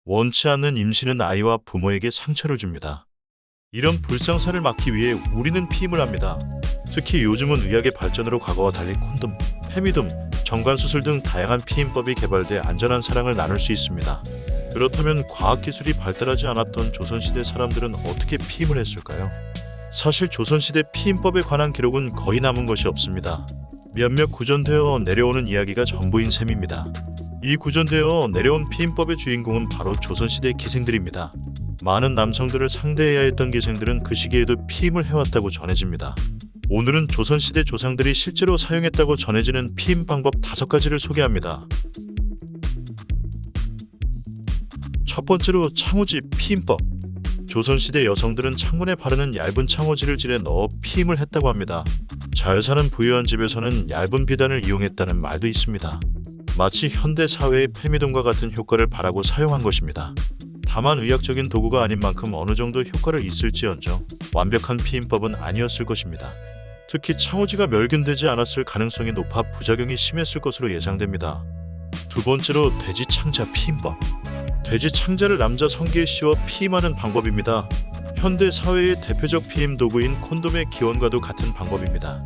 원치 않는 임신은 아이와 부모에게 상처를 줍니다. 이런 불상사를 막기 위해 우리는 피임을 합니다. 특히 요즘은 의학의 발전으로 과거와 달리 콘돔, 페미돔, 정관수술 등 다양한 피임법이 개발돼 안전한 사랑을 나눌 수 있습니다. 그렇다면 과학기술이 발달하지 않았던 조선시대 사람들은 어떻게 피임을 했을까요? 사실 조선시대 피임법에 관한 기록은 거의 남은 것이 없습니다. 몇몇 구전되어 내려오는 이야기가 전부인 셈입니다. 이 구전되어 내려온 피임법의 주인공은 바로 조선시대 기생들입니다. 많은 남성들을 상대해야 했던 기생들은 그 시기에도 피임을 해왔다고 전해집니다. 오늘은 조선시대 조상들이 실제로 사용했다고 전해지는 피임 방법 5가지를 소개합니다. 첫 번째로 창호지 피임법. 조선시대 여성들은 창문에 바르는 얇은 창호지를 질에 넣어 피임을 했다고 합니다. 잘 사는 부유한 집에서는 얇은 비단을 이용했다는 말도 있습니다. 마치 현대 사회의 페미돔과 같은 효과를 바라고 사용한 것입니다. 다만 의학적인 도구가 아닌 만큼 어느 정도 효과를 있을지언정 완벽한 피임법은 아니었을 것입니다. 특히 창호지가 멸균되지 않았을 가능성이 높아 부작용이 심했을 것으로 예상됩니다. 두 번째로 돼지 창자 피임법. 돼지 창자를 남자 성기에 씌워 피임하는 방법입니다. 현대 사회의 대표적 피임 도구인 콘돔의 기원과도 같은 방법입니다.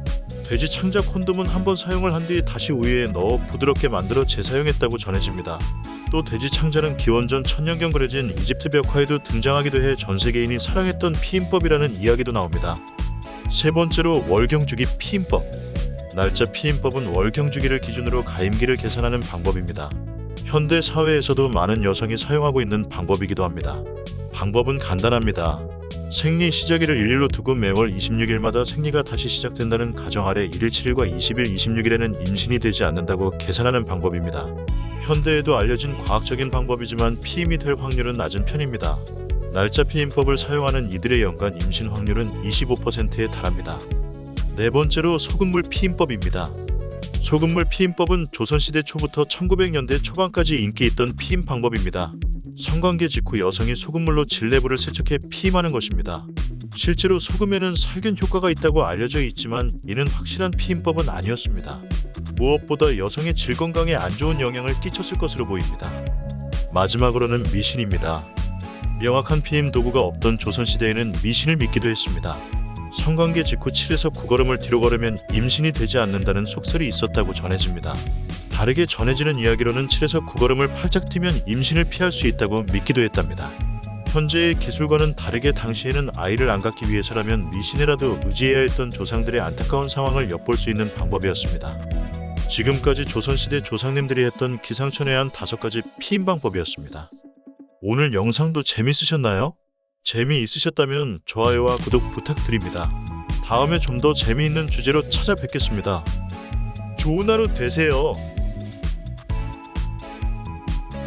돼지 창자 콘돔은 한번 사용을 한 뒤 다시 우유에 넣어 부드럽게 만들어 재사용했다고 전해집니다. 또 돼지 창자는 기원전 1000년경 그려진 이집트 벽화에도 등장하기도 해 전 세계인이 사랑했던 피임법이라는 이야기도 나옵니다. 세 번째로 월경주기 피임법. 날짜 피임법은 월경주기를 기준으로 가임기를 계산하는 방법입니다. 현대 사회에서도 많은 여성이 사용하고 있는 방법이기도 합니다. 방법은 간단합니다. 생리 시작일을 일일로 두고 매월 26일마다 생리가 다시 시작된다는 가정 아래 1일 7일과 20일 26일에는 임신이 되지 않는다고 계산하는 방법입니다. 현대에도 알려진 과학적인 방법이지만 피임이 될 확률은 낮은 편입니다. 날짜 피임법을 사용하는 이들의 연간 임신 확률은 25%에 달합니다. 네 번째로 소금물 피임법입니다. 소금물 피임법은 조선시대 초부터 1900년대 초반까지 인기 있던 피임 방법입니다. 성관계 직후 여성이 소금물로 질내부를 세척해 피임하는 것입니다. 실제로 소금에는 살균 효과가 있다고 알려져 있지만 이는 확실한 피임법은 아니었습니다. 무엇보다 여성의 질 건강에 안 좋은 영향을 끼쳤을 것으로 보입니다. 마지막으로는 미신입니다. 명확한 피임 도구가 없던 조선시대에는 미신을 믿기도 했습니다. 성관계 직후 7에서 9걸음을 뒤로 걸으면 임신이 되지 않는다는 속설이 있었다고 전해집니다. 다르게 전해지는 이야기로는 7에서 9걸음을 팔짝 뛰면 임신을 피할 수 있다고 믿기도 했답니다. 현재의 기술과는 다르게 당시에는 아이를 안 갖기 위해서라면 미신에라도 의지해야 했던 조상들의 안타까운 상황을 엿볼 수 있는 방법이었습니다. 지금까지 조선시대 조상님들이 했던 기상천외한 5가지 피임 방법이었습니다. 오늘 영상도 재밌으셨나요? 재미있으셨다면 좋아요와 구독 부탁드립니다. 다음에 좀 더 재미있는 주제로 찾아뵙겠습니다. 좋은 하루 되세요.